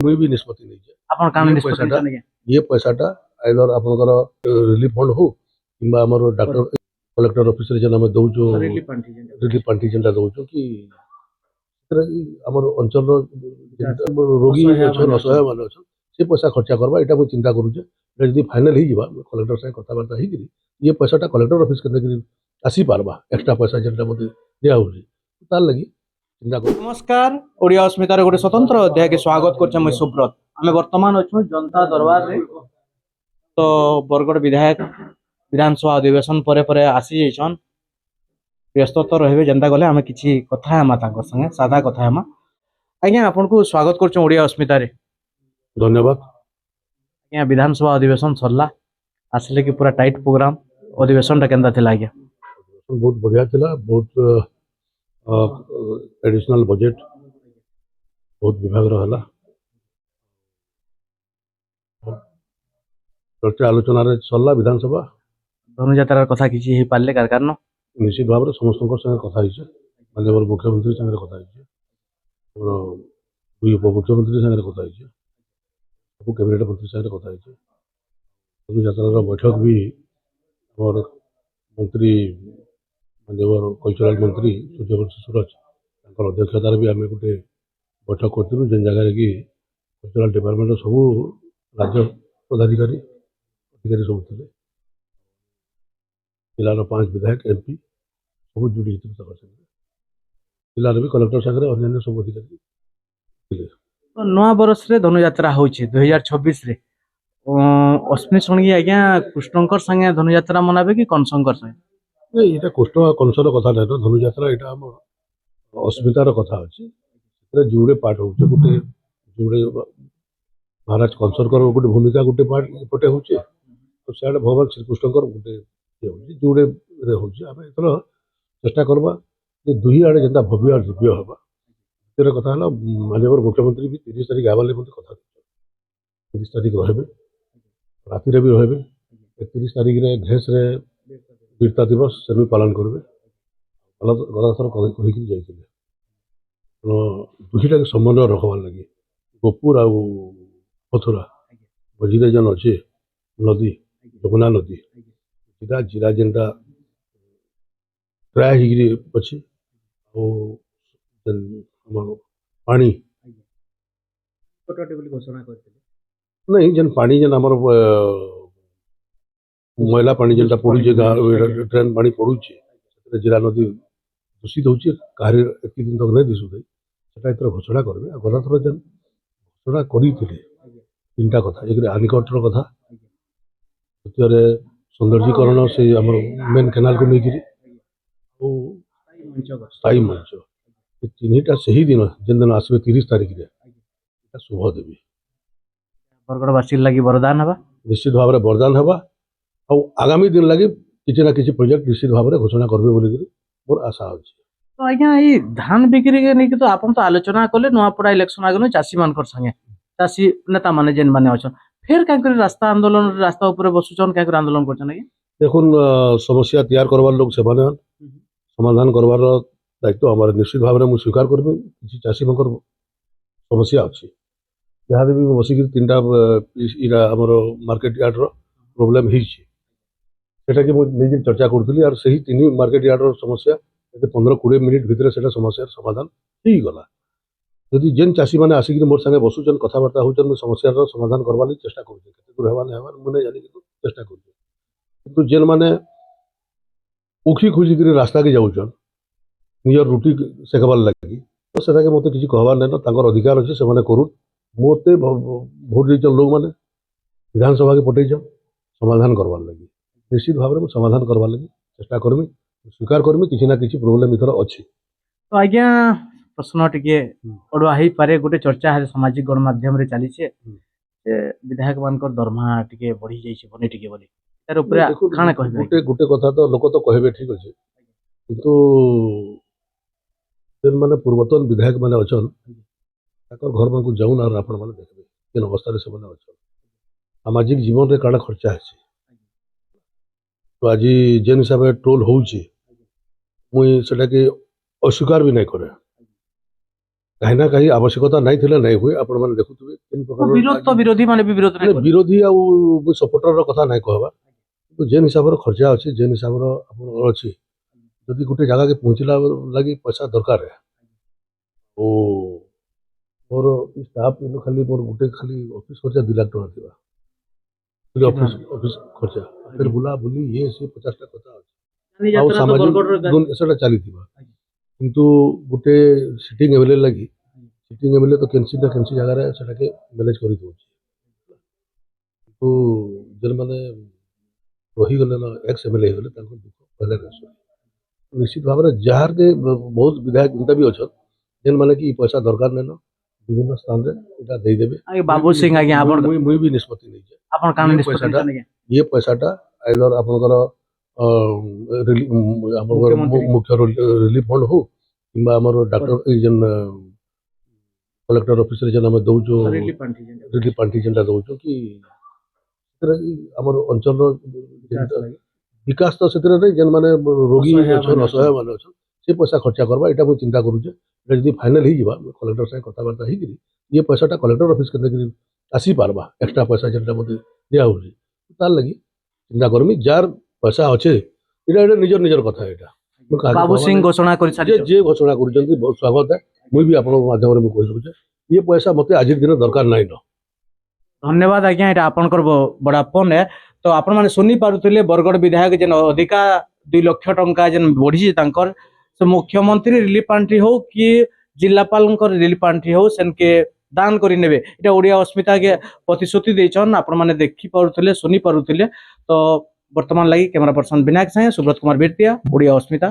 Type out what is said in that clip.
मुई भी निष्पत्ति नहीं आपण कान ये निष्पत्ति पैसाटा नहीं ये पैसाटा आइदर आपनकर रिलीफ फंड हो किंबा हमर डॉक्टर कलेक्टर ऑफिस रे जन हम दउचो रिलीफ फंड रिलीफ फंड जेंटा दउचो कि हमर अंचल रोगी अछन असहाय मान अछन से पैसा खर्चा करबा एटा मुई चिंता करूचे यदि फाइनल ही जीवा कलेक्टर से कथबार्ता ही करी ये पैसाटा कलेक्टर ऑफिस के देखि आसी पारबा एक्स्ट्रा पैसा जेंटा मते दिया होची तार लगी चिंता कर नमस्कार ओडिया अस्मितार गोटे स्वतंत्र अध्याय के स्वागत करछे मुई सुब्रत आमे वर्तमान अछु जनता दरबार रे तो बरगड़ विधायक विधानसभा अधिवेशन परे परे आसी जैछन व्यस्त तो रहबे जनता गले आमे किछि कथा हेमा तांकर संगे सादा कथा हेमा आज्ञा आपन को स्वागत करछो ओडिया अस्मिता रे धन्यवाद आज्ञा विधानसभा अधिवेशन सरला आसले कि पूरा टाइट प्रोग्राम अधिवेशन टा केंदा थिला आज्ञा बहुत बढ़िया थिला बहुत एडिशनल बजेट बहुत विभाग रहा चर्चा आलोचना रे सरला विधानसभा धनुजात्रार कथा किछि हे पाले कार कारण निश्चित भाव में समस्त संगे कथा माननीय मुख्यमंत्री संगे कथा दुई उपमुख्यमंत्री संगे कथा सब कैबिनेट मंत्री संगे कथा धनुजात्रार बैठक भी आम मंत्री माननीय कल्चरल मंत्री सूर्यवंशी सूरज अध्यक्षतार भी आम गोटे बैठक करूँ जेन जगह कि कल्चरल डिपार्टमेंट सब राज्य पदाधिकारी अधिकारी सब थे जिलार 5 विधायक एमपी सब जोड़ी जिलार भी कलेक्टर सागर अन्य सब अधिकारी तो नवा बरस रे धनुयात्रा होछि 2026 रे अश्विनी सणगी आज्ञा कृष्णकर संगे धनुयात्रा मनाबे कि कनशंकर संगे नहीं ये कृष्ण कंसर कथा ना धनुयात्रा यहाँ आम अस्मितार कथा अच्छी जोड़े पार्ट हो गोटे जोड़े महाराज कंसरकर गोटे भूमिका गोटे पार्ट एपटे हो सियाड़े भगवान श्रीकृष्ण गोटे जोड़े आम एथर चेष्टा करवा दुई आड़े जेनता भव्य और दिव्य हवा द्वितीय कथा है माननीय मुख्यमंत्री भी 30 तारीख आवाले मत कथा 30 तारीख रहे राति भी रहे 31 तारीख रे घेस रे वीरता दिवस से भी पालन करेंगे गला थर कहीकि जाइए दुईटा समन्वय रखबार लगे गोपुर आ मथुरा मझीरे जेन अच्छे नदी यमुना नदी जीरा जीरा जेनटा ट्राए अच्छे पानी घोषणा करते नहीं जेन पानी जेन आमर मैला पानी जेनटा पड़ुचे ट्रेन पानी पड़ुचे जीरा नदी दूषित होची कहारी एक दिन तक नहीं दिशुथे सेटा एथर घोषणा करेंगे गला थर जेन घोषणा करते 3टा कथा एक आनिकटर कथा द्वितीय सौंदर्यीकरण से आम मेन केनाल को लेकर स्थायी मंच ये 3टा से ही दिन जेन दिन आसवे 30 तारीख रे शुभ देवी बरगड़वासी लगी वरदान हवा निश्चित भाव में वरदान हवा और आगामी दिन लगे किसी ना किसी प्रोजेक्ट निश्चित भाव में घोषणा करबे बोली मोर आशा अच्छी तो आज्ञा ये धान बिक्री के नहीं तो आपन तो आलोचना कले नुआपड़ा इलेक्शन आगे चाषी मानकर संगे चाषी नेता माने जेन माने अछन फिर काकर रास्ता आंदोलन रास्ता ऊपर बसुचन काकर आंदोलन करछन आज्ञा देखुन समस्या तैयार करवार लोग से समाधान करवार दायित्व हमारे निश्चित भाव में स्वीकार करबे किसी चाषी मकर समस्या अच्छी जहाँ भी बसिक 3टा इरा आमर मार्केट यार्डर प्रोब्लेम होटा कि मुझे चर्चा करूँ और से 3 मार्केट यार्डर समस्या 15-20 मिनिट भितर से समस्या समाधान हो गला जदि जेन चाषी मैंने आसिक मोर संगे बसुचन कथबार्ता होचन समस्या समाधान करवार चेष्टा करूँ मुझे जानी चेष्टा करूँ जेन मैंने उखी खोजिक रास्ता के जाऊन निजर रुटी सेकबार लगी तो से मत किसी कहबार ना अधिकार अच्छे से करूँ मत भोट देचन लोग मैंने विधानसभा के पठेचन समाधान करवार लगी निश्चित भाव में समाधान करवार लगी चेष्टा करमी स्वीकार करमी किसी ना किसी प्रोब्लेम इधर अच्छी तो आज्ञा प्रश्न टिके अड़ुआ ही पारे गोटे चर्चा है सामाजिक गणमाध्यम रे चली छे विधायक मानकर दरमा टिके बढ़ी जाई छे बने टिके बोली तार ऊपर खाना कहबे गोटे कथा तो लोक तो कहबे ठीक अच्छे किंतु जेन माने पूर्वतन विधायक माने अछन ताकर घर में जाऊन और आपण माने देखबे जेन अवस्था से माने अछन सामाजिक जीवन रे काड़ा खर्चा है तो आज जेन हिसाब से ट्रोल होउची मुई सेटा के अस्वीकार भी नहीं करे कहीं ना कहीं आवश्यकता नहीं थिले नहीं हुए आपण माने देखुथिबे तीन तो प्रकार विरोध तो विरोधी माने भी विरोध नहीं विरोधी आ सपोर्टर कथा नहीं कहबा तो जेन हिसाब रो खर्चा अछि जेन हिसाब रो आपण अछि जदि गुटे जगह के पहुंचला लगी पैसा दरकार है ओ मोर स्टाफ खाली मोर गुटे खाली ऑफिस खर्चा 2 लाख टका थिबा खाली ऑफिस ऑफिस खर्चा फिर बुला बुली ये से 50 टा कथा अछि नहीं आ यात्रा तो सामाजिक बरगढ़ रे गुण एसटा चली थिबा किंतु गुटे सिटिंग एवेले लगी सिटिंग एवेले तो केनसी ना केनसी जगह रे सेटा के मैनेज करि दोछि तो जन माने रही गले ना एक्स एमएलए गले ताको दुख पहले निश्चित भाव में जार के बहुत विधायक जनता भी अच्छा जेन माने कि पैसा दरकार नहीं विभिन्न स्थान रे इटा दे देबे आगे बाबू सिंह आगे आपण मुई भी निष्पत्ति नहीं है आपण कान ये निष्पत्ति पैसाटा- नहीं ये पैसाटा आइदर आपनकर मुख्यमंत्री। मुख्य रिलीफ फंड हो किंबा हमर डॉक्टर ए जन कलेक्टर ऑफिस रे जन हम दउचो रिलीफ पार्टी रिलीफ पार्टी जेनटा दउचो कि हमर अंचल रो विकास तो सेतरे नहीं जेन माने रोगी असहाय अछन माने असहाय माने अछन से पैसा खर्चा करबा एटा मुई चिंता करूचे एटा जदी फाइनल ही जिबा कलेक्टर से कथाबार्ता ही करी ये पैसाटा कलेक्टर ऑफिस के देखि आसी पारबा एक्स्ट्रा पैसा जेनटा मते दिया होची तार लगी चिंता करमी जार पैसा अच्छे एटा एटा निजर निजर कथा एटा मुई काहे बाबू कहबा सिंह नहीं। घोषणा कर जे जे घोषणा करूचंती बहुत स्वागत है मुई भी आपन माध्यम रे मुई कहि दउचे ये पैसा मते आज दिन दरकार नहीं न धन्यवाद आज्ञा এটা आपनकर बड़ापन है तो आपण माने सुनी पारुथिले बरगढ़ विधायक जेन अधिका 2 लाख टंका जेन बढ़ी तांकर से मुख्यमंत्री रिलीफ पांठी हो कि जिलापालंकर रिलीफ पांठी हो सेनके दान करि नेबे एटा ओडिया अस्मिता के प्रतिश्रुति देछन आपण माने देखि पारुथिले सुनी पारुथिले तो वर्तमान लागि कैमरा पर्सन विनायक साहे सुब्रत कुमार बेटिया ओडिया अस्मिता।